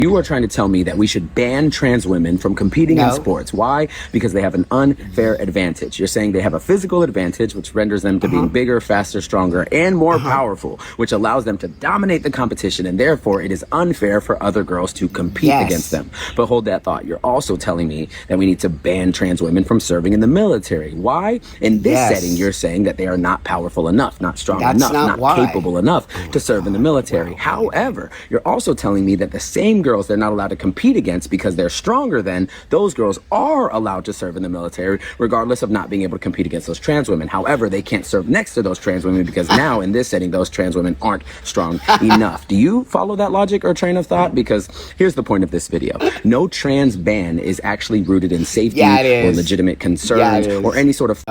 You are trying to tell me that we should ban trans women from competing in No. sports. Why? Because they have an unfair advantage. You're saying they have a physical advantage, which renders them to being bigger, faster, stronger, and more powerful, which allows them to dominate the competition, and therefore it is unfair for other girls to compete Yes. against them. But hold that thought. You're also telling me that we need to ban trans women from serving in the military. Why? In this Yes. setting, you're saying that they are not powerful enough, not strong That's enough, not not why. capable enough to serve in the military. However, you're also telling me that the same girls they're not allowed to compete against because they're stronger than, those girls are allowed to serve in the military, regardless of not being able to compete against those trans women. However, they can't serve next to those trans women because now in this setting, those trans women aren't strong enough. Do you follow that logic or train of thought? Because here's the point of this video. No trans ban is actually rooted in safety Yeah, it or is. legitimate concerns Yeah, it is. or any sort of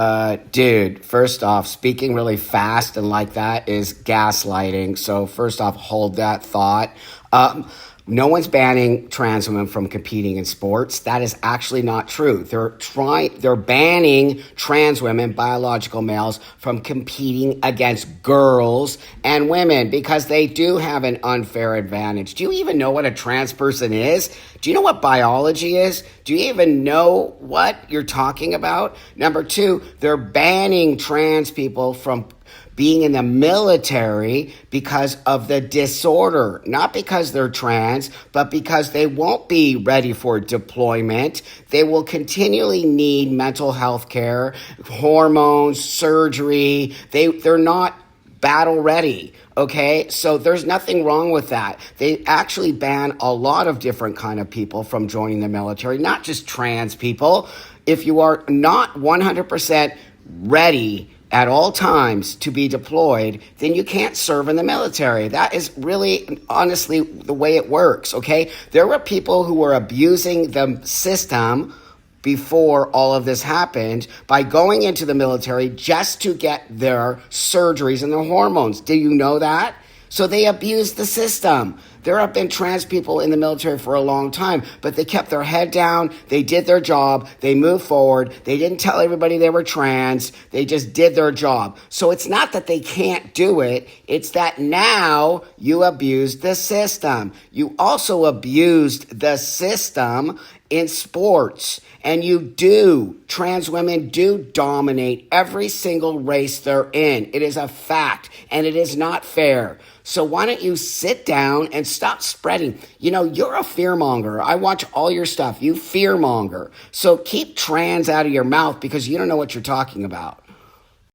Dude, first off, speaking really fast and like that is gaslighting. So first off, hold that thought. No one's banning trans women from competing in sports. That is actually not true. They're banning trans women, biological males, from competing against girls and women because they do have an unfair advantage. Do you even know what a trans person is? Do you know what biology is? Do you even know what you're talking about? Number two, they're banning trans people from being in the military because of the disorder, not because they're trans, but because they won't be ready for deployment. They will continually need mental health care, hormones, surgery. They're not battle ready. Okay, so there's nothing wrong with that. They actually ban a lot of different kind of people from joining the military, not just trans people. If you are not 100% ready at all times to be deployed, then you can't serve in the military. That is really, honestly, the way it works, okay? There were people who were abusing the system before all of this happened by going into the military just to get their surgeries and their hormones. Do you know that? So they abused the system. There have been trans people in the military for a long time, but they kept their head down. They did their job. They moved forward. They didn't tell everybody they were trans. They just did their job. So it's not that they can't do it. It's that now you abused the system. You also abused the system in sports. And trans women do dominate every single race they're in. It is a fact, and it is not fair. So why don't you sit down and stop spreading? You know, you're a fearmonger. I watch all your stuff. You fearmonger. So keep trans out of your mouth because you don't know what you're talking about.